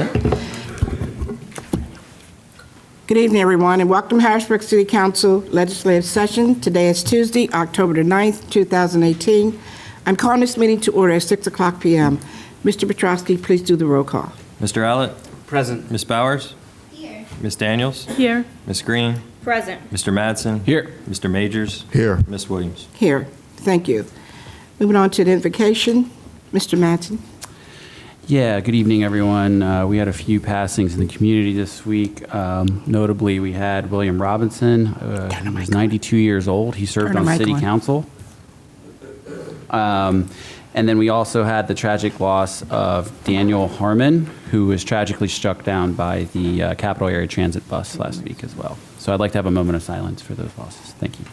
present. Good evening, everyone, and welcome to Harrisburg City Council Legislative Session. Today is Tuesday, October the 9th, 2018. I'm calling this meeting to order at 6 o'clock p.m. Mr. Petrowski, please do the roll call. Mr. Allett? Present. Ms. Bowers? Here. Ms. Daniels? Here. Ms. Green? Present. Mr. Madsen? Here. Mr. Majors? Here. Ms. Williams? Here. Thank you. Moving on to identification. Mr. Madsen. Yeah, good evening, everyone. We had a few passings in the community this week. Notably, we had William Robinson, who was 92 years old. He served on city council. And then we also had the tragic loss of Daniel Harmon, who was tragically struck down by the Capital Area Transit bus last week as well. So I'd like to have a moment of silence for those losses. Thank you.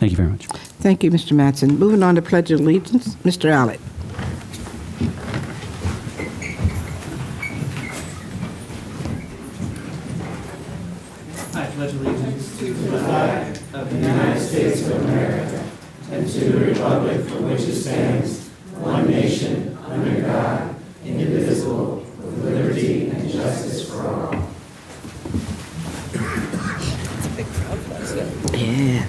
Thank you very much. Thank you, Mr. Madsen. Moving on to Pledge of Allegiance. Mr. Allett. I pledge allegiance to the flag of the United States of America and to the republic for which it stands, one nation, under God, indivisible, with liberty and justice for all. Yeah.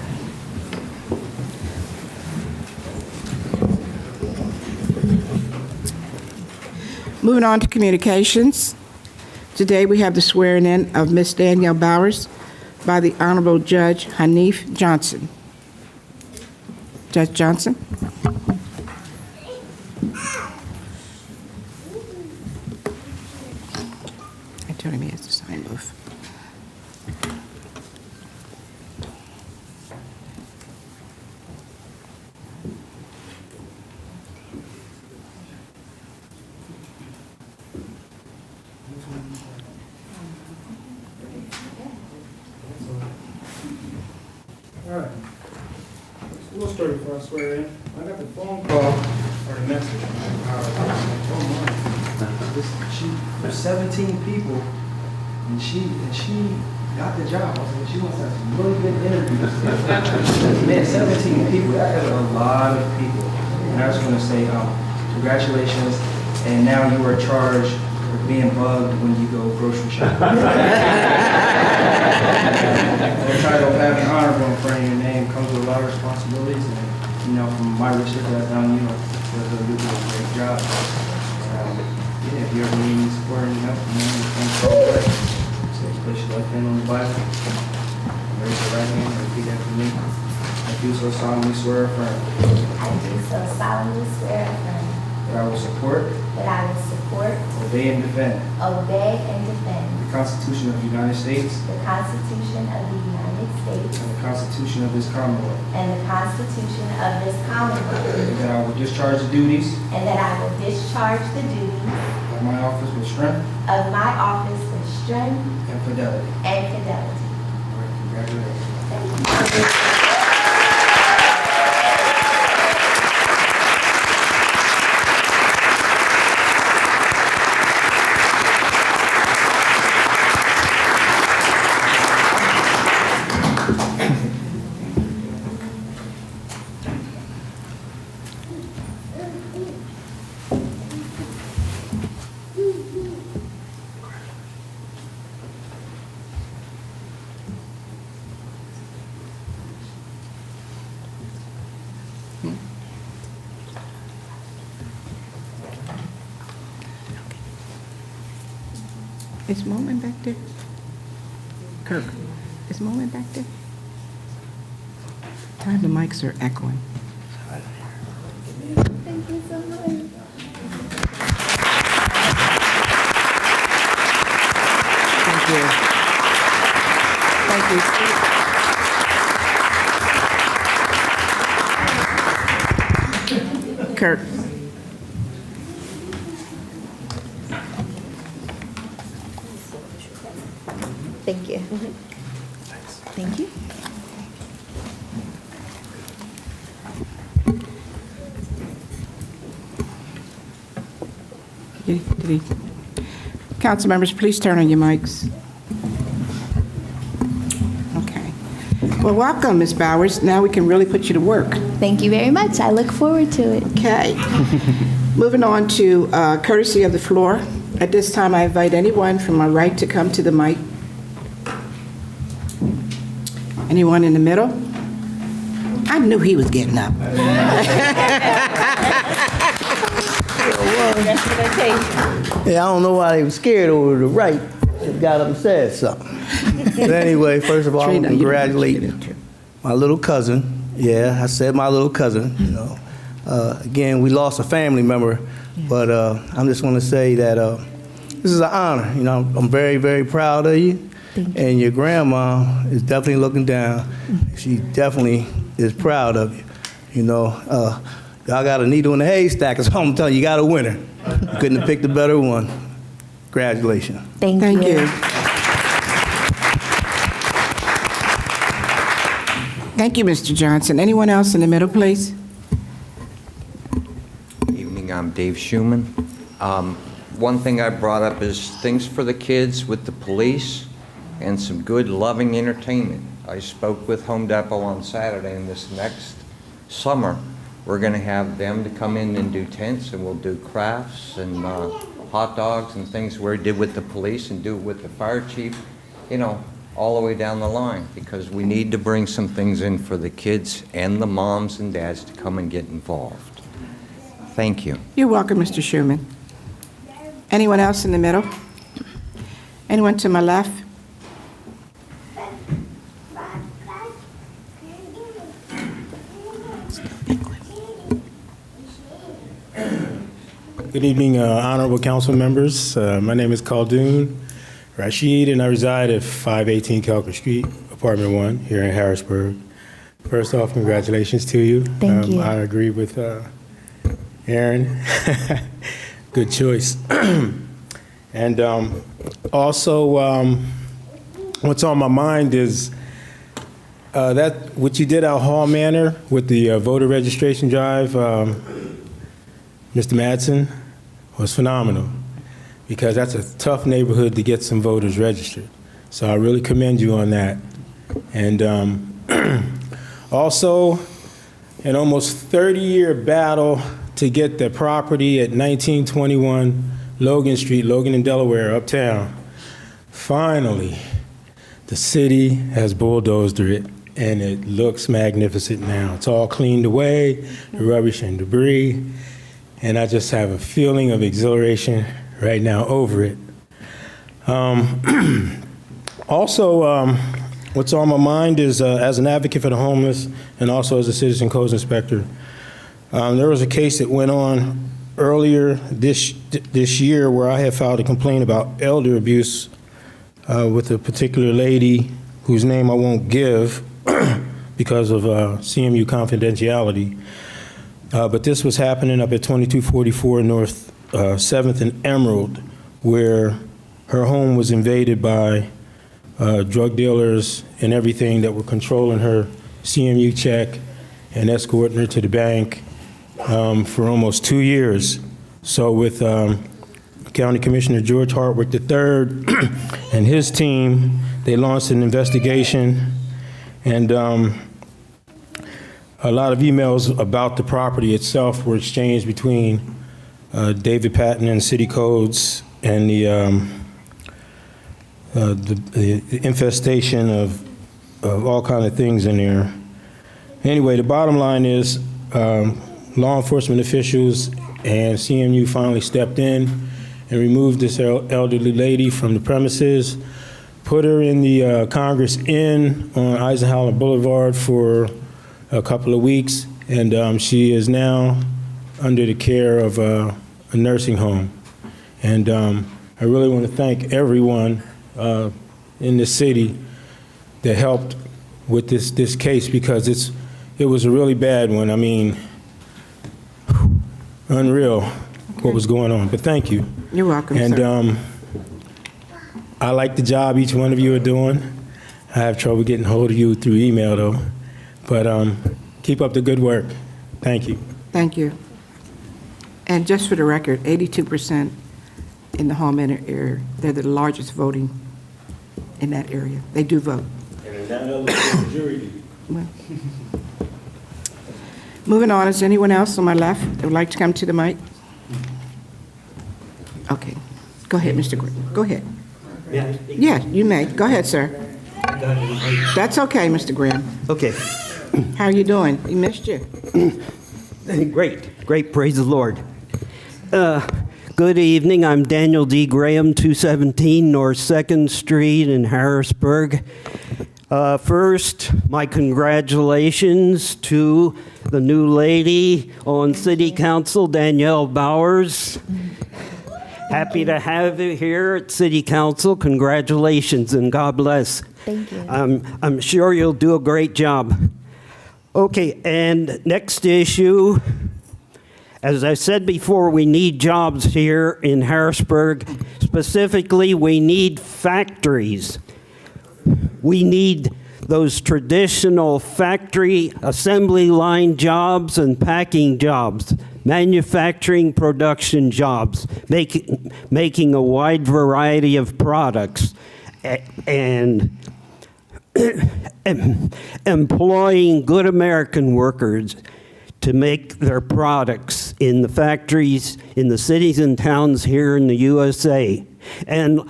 Moving on to communications. Today we have the swearing in of Ms. Danielle Bowers by the Honorable Judge Hanif Johnson. Judge Johnson? I told him he has to sign both. All right. It's a little story before I swear in. I got the phone call or the message. She there's 17 people, and she got the job. I was like, she must have some really good interviews. Man, 17 people. That is a lot of people. And I just want to say, congratulations. And now you are charged with being bugged when you go grocery shopping. The title of having honorable in front of your name comes with a lot of responsibilities, and from my research that I've done, you're doing a great job. If you ever need any support or any help, come call away. So place your left hand on the Bible, raise your right hand, and repeat after me. I do so solemnly swear or affirm I do so solemnly swear and affirm that I will support, that I will support, obey, and defend obey, and defend the Constitution of the United States the Constitution of the United States and the Constitution of this Commonwealth, and the Constitution of this Commonwealth, and that I will discharge the duties and that I will discharge the duties of my office with strength of my office with strength and fidelity. and fidelity. All right, congratulations. Thank you. Is Moment back there? Kirk, is Moment back there? Time the mics are echoing. Thank you so much. Thank you. Thank you. Kirk. Thank you. Thank you. Council members, please turn on your mics. Okay. Well, welcome, Ms. Bowers. Now we can really put you to work. Thank you very much. I look forward to it. Okay. Moving on to courtesy of the floor. At this time, I invite anyone from my right to come to the mic. Anyone in the middle? I knew he was getting up. Yeah, I don't know why they were scared over to the right. They got up and said something. But anyway, first of all, I want to Trina, you congratulate don't get into it. my little cousin. Yeah, I said my little cousin, you know. Again, we lost a family member, but I just want to say that this is an honor. You know, I'm very, very proud of you. And your grandma is definitely looking down. She definitely is proud of you. You know, y'all got a needle in the haystack, so I'm telling you, you got a winner. You couldn't have picked a better one. Congratulations. Thank Thank you. you. Thank you, Mr. Johnson. Anyone else in the middle, please? Evening, I'm Dave Schuman. One thing I brought up is things for the kids with the police and some good, loving entertainment. I spoke with Home Depot on Saturday, and this next summer, we're going to have them to come in and do tents, and we'll do crafts and hot dogs and things we did with the police and do it with the fire chief, you know, all the way down the line, because we need to bring some things in for the kids and the moms and dads to come and get involved. Thank you. You're welcome, Mr. Schuman. Anyone else in the middle? Anyone to my left? Good evening, honorable council members. My name is Khaldoon Rashid, and I reside at 518 Kelker Street, apartment 1, here in Harrisburg. First off, congratulations to you. Thank you. I agree with Aaron. Good choice. And also, what's on my mind is that what you did out Hall Manor with the voter registration drive, Mr. Madsen, was phenomenal, because that's a tough neighborhood to get some voters registered. So I really commend you on that. And also, an almost 30-year battle to get the property at 1921 Logan Street, Logan in Delaware, uptown. Finally, the city has bulldozed it, and it looks magnificent now. It's all cleaned away, the rubbish and debris, and I just have a feeling of exhilaration right now over it. Also, what's on my mind is, as an advocate for the homeless and also as a citizen codes inspector, there was a case that went on earlier this year where I had filed a complaint about elder abuse with a particular lady whose name I won't give because of CMU confidentiality. But this was happening up at 2244 North 7th and Emerald, where her home was invaded by drug dealers and everything that were controlling her CMU check and escorting her to the bank for almost 2 years. So with County Commissioner George Hartwick III and his team, they launched an investigation, and a lot of emails about the property itself were exchanged between David Patton and City Codes, and the infestation of all kinds of things in there. Anyway, the bottom line is law enforcement officials and CMU finally stepped in and removed this elderly lady from the premises, put her in the Congress Inn on Eisenhower Boulevard for a couple of weeks, and she is now under the care of a nursing home. And I really want to thank everyone in the city that helped with this case, because it was a really bad one. I mean, unreal what was going on. But thank you. You're welcome, and sir. I like the job each one of you are doing. I have trouble getting hold of you through email, though. But keep up the good work. Thank you. Thank you. And just for the record, 82% in the Hall Manor area, they're the largest voting in that area. They do vote. And Moving on, is there anyone else on my left that would like to come to the mic? Okay. Go ahead, Mr. Graham. Go ahead. Yeah, you may. Go ahead, sir. That's okay, Mr. Graham. Okay, How are you doing? We missed you. great, praise the Lord. Good evening, I'm Daniel D. Graham, 217 North 2nd Street in Harrisburg. First, my congratulations to the new lady on City Council, Danielle Bowers. Happy to have you here at City Council. Congratulations and God bless. Thank you. I'm sure you'll do a great job. Okay, and next issue. As I said before, we need jobs here in Harrisburg. Specifically, we need factories. We need those traditional factory assembly line jobs and packing jobs, manufacturing production jobs, making a wide variety of products, and employing good American workers to make their products in the factories, in the cities and towns here in the USA. And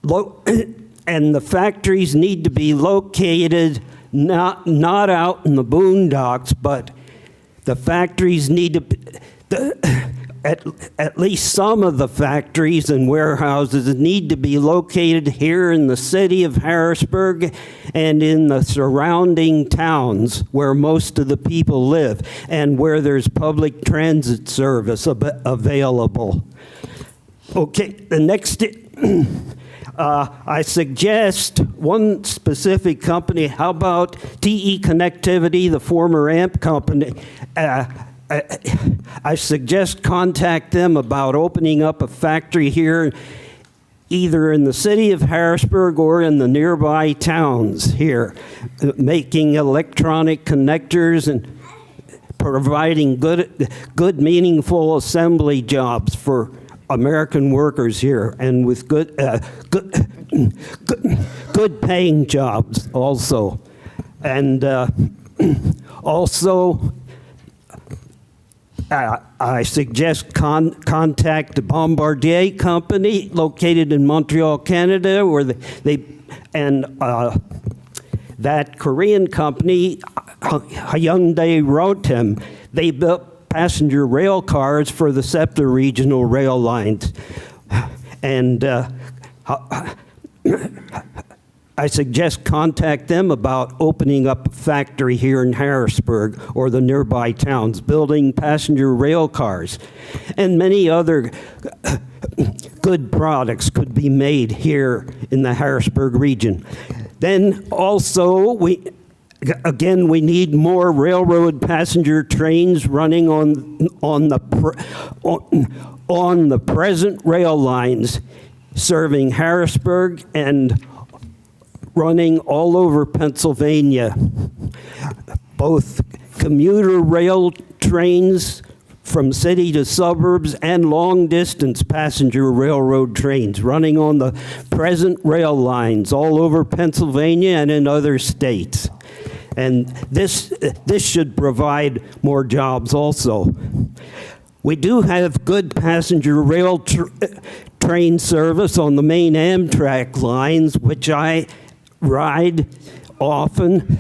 the factories need to be located not out in the boondocks, but the factories need to be, at least some of the factories and warehouses need to be located here in the city of Harrisburg and in the surrounding towns where most of the people live and where there's public transit service available. Okay, the next, I suggest one specific company. How about TE Connectivity, the former AMP company? I suggest contact them about opening up a factory here, either in the city of Harrisburg or in the nearby towns here, making electronic connectors and providing good meaningful assembly jobs for American workers here, and with good paying jobs also. And also, I suggest contact the Bombardier Company located in Montreal, Canada, where that Korean company, Hyundai Rotem, they built passenger rail cars for the SEPTA regional rail lines. And I suggest contact them about opening up a factory here in Harrisburg or the nearby towns, building passenger rail cars. And many other good products could be made here in the Harrisburg region. Then also, we need more railroad passenger trains running on the present rail lines, serving Harrisburg and running all over Pennsylvania. Both commuter rail trains from city to suburbs and long-distance passenger railroad trains running on the present rail lines all over Pennsylvania and in other states. And this should provide more jobs also. We do have good passenger rail train service on the main Amtrak lines, which I ride often.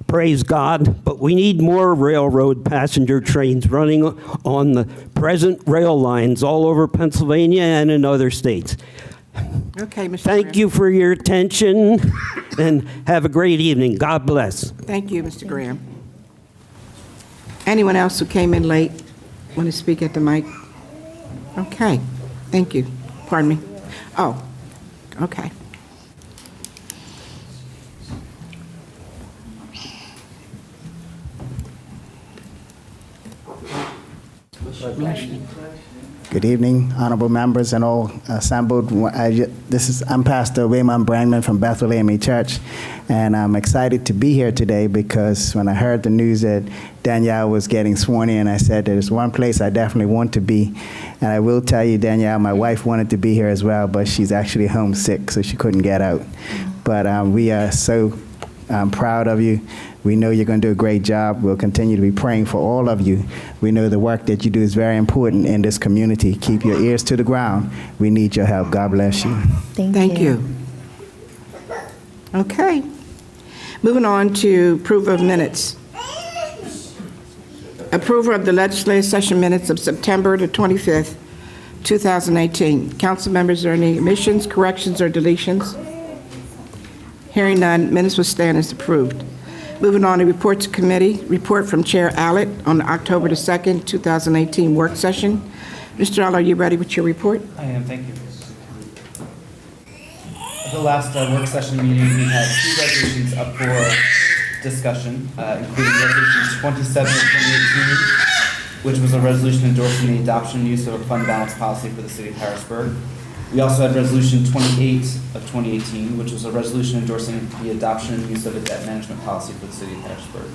Praise God, but we need more railroad passenger trains running on the present rail lines all over Pennsylvania and in other states. Okay, Mr. Thank Graham. you for your attention, and have a great evening. God bless. Thank you, Mr. Graham. Anyone else who came in late want to speak at the mic? Okay, thank you. Pardon me. Oh, okay. Good evening, honorable members and all assembled. I'm Pastor Raymond Brandman from Bethel AME Church, and I'm excited to be here today because when I heard the news that Danielle was getting sworn in, I said there's one place I definitely want to be. And I will tell you, Danielle, my wife wanted to be here as well, but she's actually homesick, so she couldn't get out. but we are so proud of you. We know you're going to do a great job. We'll continue to be praying for all of you. We know the work that you do is very important in this community. Keep your ears to the ground. We need your help. God bless you. Thank you. Okay. Moving on to approval of minutes. Approval of the legislative session minutes of September the 25th, 2018. Council members, are there any omissions, corrections, or deletions? Hearing none, minutes will stand as approved. Moving on to reports of committee. Report from Chair Allett on the October the 2nd, 2018 work session. Mr. Allett, are you ready with your report? I am, thank you. At the last work session meeting, we had 2 resolutions up for discussion, including Resolution 27 of 2018, which was a resolution endorsing the adoption and use of a fund balance policy for the city of Harrisburg. We also had Resolution 28 of 2018, which was a resolution endorsing the adoption and use of a debt management policy for the city of Harrisburg.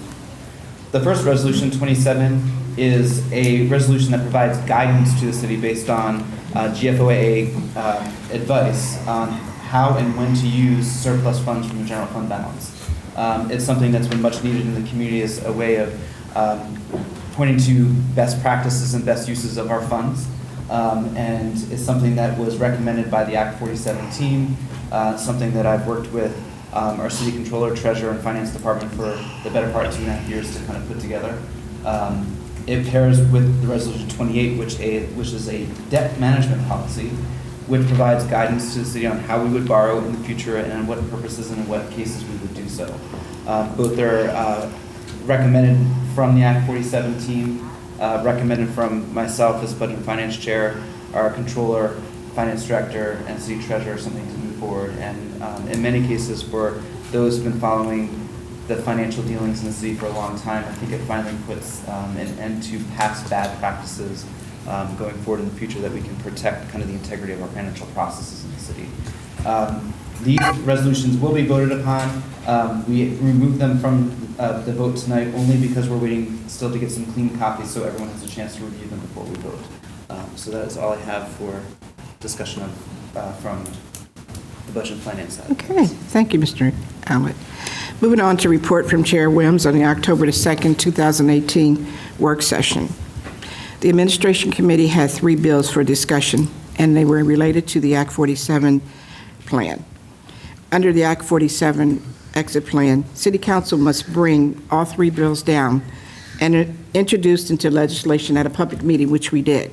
The first resolution, 27, is a resolution that provides guidance to the city based on GFOA advice on how and when to use surplus funds from the general fund balance. It's something that's been much needed in the community as a way of pointing to best practices and best uses of our funds. And it's something that was recommended by the Act 47 team, something that I've worked with our city controller, treasurer, and finance department for the better part of 2.5 years to kind of put together. It pairs with the Resolution 28, which is a debt management policy, which provides guidance to the city on how we would borrow in the future and on what purposes and in what cases we would do so. Both are recommended from the Act 47 team, recommended from myself as Budget and Finance Chair, our Controller, Finance Director, and City Treasurer, something to move forward. And in many cases, for those who've been following the financial dealings in the city for a long time, I think it finally puts an end to past bad practices going forward in the future, that we can protect kind of the integrity of our financial processes in the city. These resolutions will be voted upon. We removed them from the vote tonight only because we're waiting still to get some clean copies so everyone has a chance to review them before we vote. So that is all I have for discussion of, from the Budget and Finance side. Okay, thank you, Mr. Allett. Moving on to report from Chair Williams on the October the 2nd, 2018 work session. The Administration Committee had 3 bills for discussion, and they were related to the Act 47 plan. Under the Act 47 exit plan, City Council must bring all 3 bills down and introduced into legislation at a public meeting, which we did.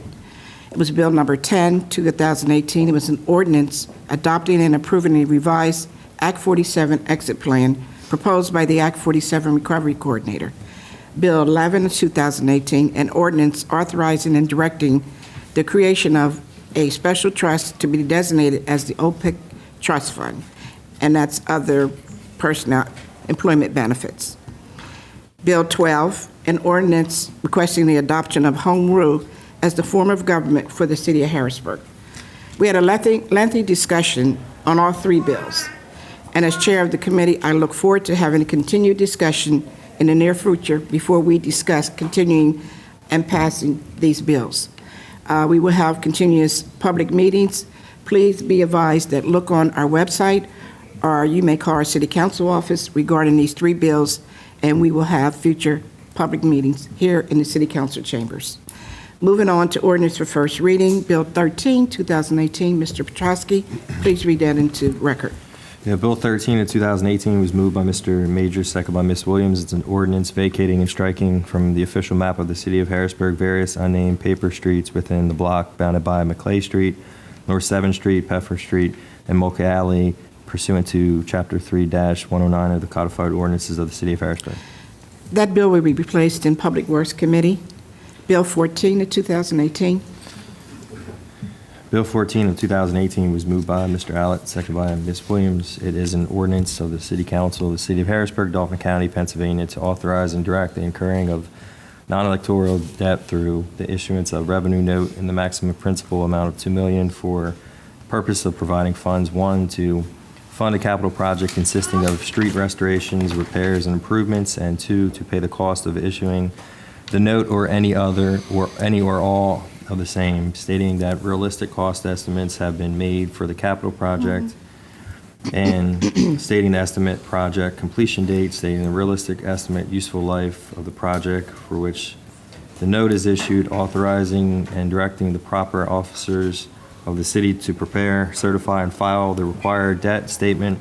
It was Bill number 10, 2018. It was an ordinance adopting and approving a revised Act 47 exit plan proposed by the Act 47 Recovery Coordinator. Bill 11 of 2018, an ordinance authorizing and directing the creation of a special trust to be designated as the OPIC Trust Fund, and that's other personnel employment benefits. Bill 12, an ordinance requesting the adoption of home rule as the form of government for the city of Harrisburg. We had a lengthy discussion on all 3 bills, and as chair of the committee, I look forward to having a continued discussion in the near future before we discuss continuing and passing these bills. We will have continuous public meetings. Please be advised that look on our website, or you may call our City Council office regarding these 3 bills, and we will have future public meetings here in the City Council chambers. Moving on to ordinance for first reading, Bill 13, 2018. Mr. Petrosky, please read that into record. Yeah, Bill 13 of 2018 was moved by Mr. Major, second by Ms. Williams. It's an ordinance vacating and striking from the official map of the city of Harrisburg various unnamed paper streets within the block bounded by McClay Street, North 7th Street, Peffer Street, and Mocha Alley, pursuant to Chapter 3-109 of the Codified Ordinances of the city of Harrisburg. That bill will be placed in Public Works Committee. Bill 14 of 2018. Bill 14 of 2018 was moved by Mr. Allett, second by Ms. Williams. It is an ordinance of the City Council of the City of Harrisburg, Dauphin County, Pennsylvania, to authorize and direct the incurring of non-electoral debt through the issuance of revenue note in the maximum principal amount of $2 million for purpose of providing funds, 1, to fund a capital project consisting of street restorations, repairs, and improvements, and 2, to pay the cost of issuing the note or any other or any or all of the same, stating that realistic cost estimates have been made for the capital project and stating the estimate project completion date, stating the realistic estimate useful life of the project for which the note is issued, authorizing and directing the proper officers of the city to prepare, certify, and file the required debt statement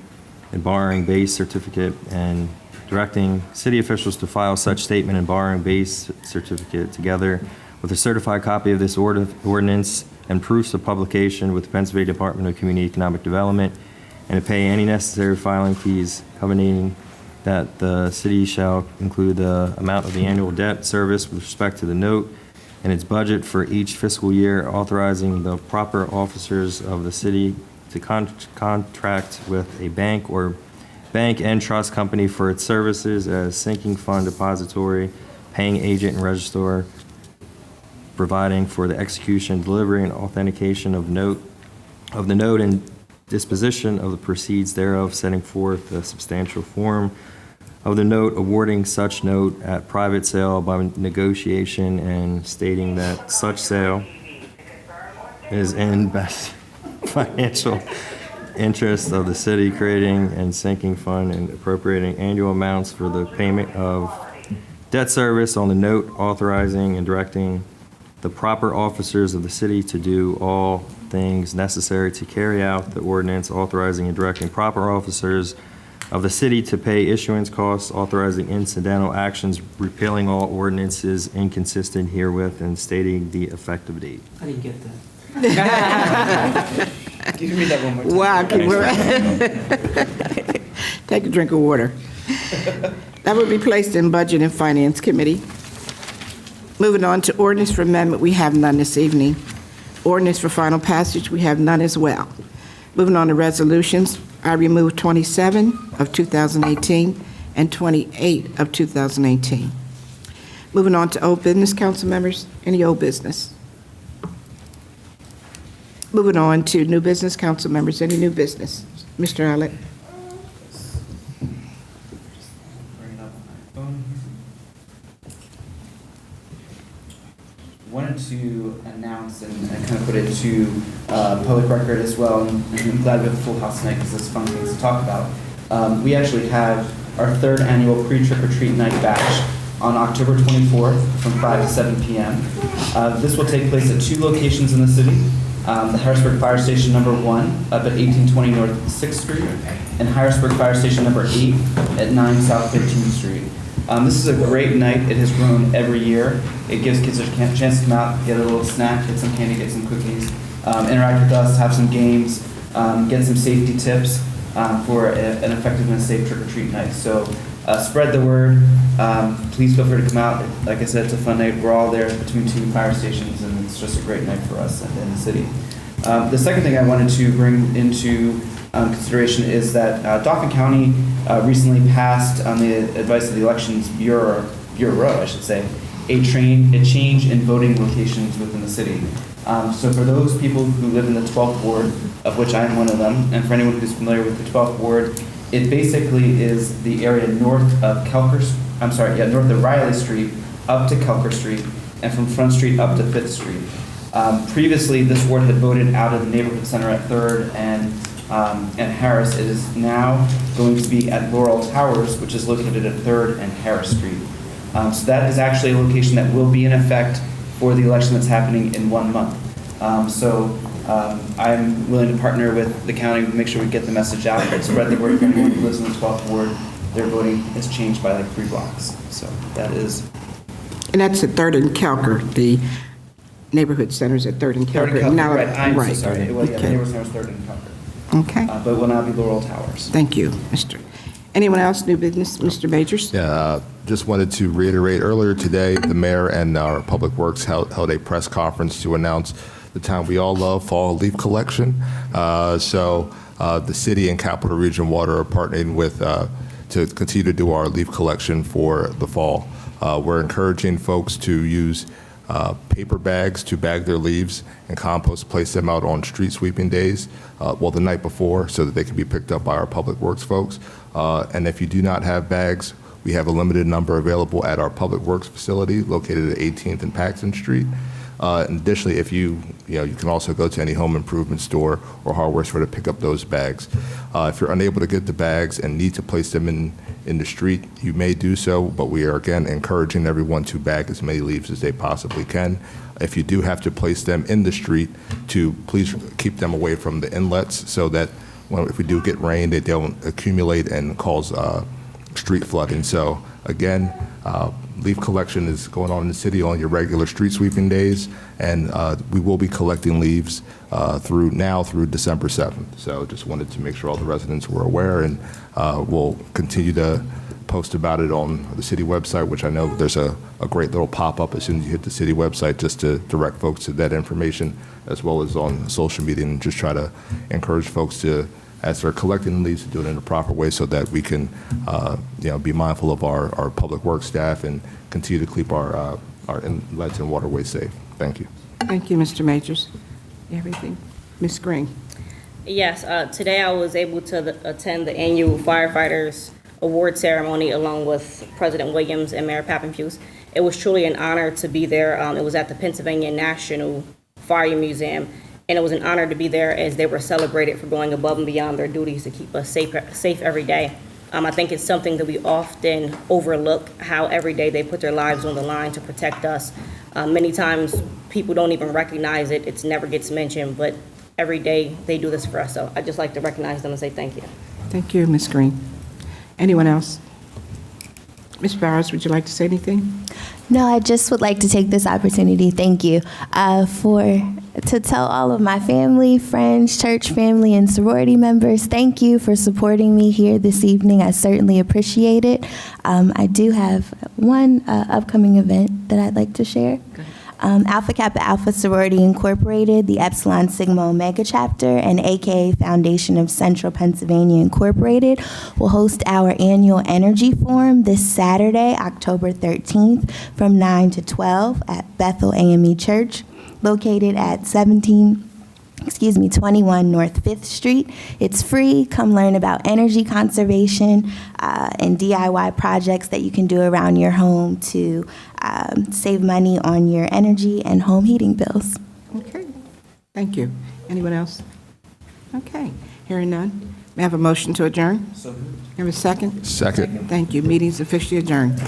and borrowing base certificate, and directing city officials to file such statement and borrowing base certificate together with a certified copy of this ordinance and proofs of publication with the Pennsylvania Department of Community Economic Development, and to pay any necessary filing fees, covenanting that the city shall include the amount of the annual debt service with respect to the note and its budget for each fiscal year, authorizing the proper officers of the city to contract with a bank or bank and trust company for its services as sinking fund depository, paying agent and registrar, providing for the execution, delivery, and authentication of the note and disposition of the proceeds thereof, setting forth a substantial form of the note, awarding such note at private sale by negotiation, and stating that such sale is in best financial interest of the city, creating and sinking fund and appropriating annual amounts for the payment of debt service on the note, authorizing and directing the proper officers of the city to do all things necessary to carry out the ordinance, authorizing and directing proper officers of the city to pay issuance costs, authorizing incidental actions, repealing all ordinances inconsistent herewith, and stating the effective date. I didn't get that. You can read that one more time. Wow. Take a drink of water. That will be placed in Budget and Finance Committee. Moving on to ordinance for amendment, we have none this evening. Ordinance for final passage, we have none as well. Moving on to resolutions, I removed 27 of 2018 and 28 of 2018. Moving on to old business, council members, any old business? Moving on to new business, council members, any new business? Mr. Allett. Wanted to announce and kind of put it to public record as well, and I'm glad we have a full house tonight because there's fun things to talk about. We actually have our third annual pre-trick-or-treat night bash on October 24th from 5 to 7 p.m. This will take place at 2 locations in the city, the Harrisburg Fire Station number 1 up at 1820 North 6th Street, and Harrisburg Fire Station number 8 at 9 South 15th Street. This is a great night. It has grown every year. It gives kids a chance to come out, get a little snack, get some candy, get some cookies, interact with us, have some games, get some safety tips for an effective and safe trick-or-treat night. So spread the word. Please feel free to come out. Like I said, it's a fun night. We're all there between 2 fire stations, and it's just a great night for us in the city. The second thing I wanted to bring into consideration is that Dauphin County recently passed, on the advice of the Elections Bureau, I should say, a change in voting locations within the city. So for those people who live in the 12th Ward, of which I am one of them, and for anyone who's familiar with the 12th Ward, it basically is the area north of north of Riley Street up to Kelker Street, and from Front Street up to 5th Street. Previously, this ward had voted out of the neighborhood center at 3rd and Harris. It is now going to be at Laurel Towers, which is located at 3rd and Harris Street. So that is actually a location that will be in effect for the election that's happening in 1 month. I'm willing to partner with the county to make sure we get the message out, but spread the word for anyone who lives in the 12th Ward. Their voting is changed by like 3 blocks. So that is. And that's at 3rd and Kelker, the neighborhood centers at 3rd and Kelker. 3rd and Kelker, Now, right. I'm right. so sorry. It was, Okay. the neighborhood center was 3rd and Kelker. Okay. But it will now be Laurel Towers. Thank you, Mr. Anyone else, new business? Mr. Majors? Yeah, just wanted to reiterate, earlier today, the mayor and our Public Works held a press conference to announce the time we all love, fall leaf collection. The city and Capital Region Water are partnering with to continue to do our leaf collection for the fall. We're encouraging folks to use paper bags to bag their leaves and compost, place them out on street sweeping days, the night before, so that they can be picked up by our Public Works folks. And if you do not have bags, we have a limited number available at our Public Works facility located at 18th and Paxton Street. And additionally, if you can also go to any home improvement store or hardware store to pick up those bags. If you're unable to get the bags and need to place them in the street, you may do so, but we are again encouraging everyone to bag as many leaves as they possibly can. If you do have to place them in the street, to please keep them away from the inlets so that if we do get rain, they don't accumulate and cause street flooding. So again, leaf collection is going on in the city on your regular street sweeping days, and we will be collecting leaves through December 7th. So just wanted to make sure all the residents were aware, and we'll continue to post about it on the city website, which I know there's a great little pop-up as soon as you hit the city website just to direct folks to that information, as well as on social media, and just try to encourage folks to, as they're collecting leaves, to do it in a proper way so that we can be mindful of our public works staff and continue to keep our inlets and waterways safe. Thank you. Thank you, Mr. Majors. Everything. Ms. Green. Yes, today I was able to attend the annual Firefighters Award ceremony along with President Williams and Mayor Pappenfuse. It was truly an honor to be there. It was at the Pennsylvania National Fire Museum, and it was an honor to be there as they were celebrated for going above and beyond their duties to keep us safe every day. I think it's something that we often overlook, how every day they put their lives on the line to protect us. Many times people don't even recognize it. It never gets mentioned, but every day they do this for us. So I'd just like to recognize them and say thank you. Thank you, Ms. Green. Anyone else? Ms. Barrows, would you like to say anything? No, I just would like to take this opportunity, thank you, to tell all of my family, friends, church family, and sorority members, thank you for supporting me here this evening. I certainly appreciate it. I do have one upcoming event that I'd like to share. Alpha Kappa Alpha Sorority Incorporated, the Epsilon Sigma Omega Chapter, and AKA Foundation of Central Pennsylvania Incorporated will host our annual Energy Forum this Saturday, October 13th, from 9 to 12 at Bethel AME Church, located at 21 North 5th Street. It's free. Come learn about energy conservation and DIY projects that you can do around your home to save money on your energy and home heating bills. Okay. Thank you. Anyone else? Okay. Hearing none. May I have a motion to adjourn? So moved. Have a second? Second. Thank you. Meeting's officially adjourned.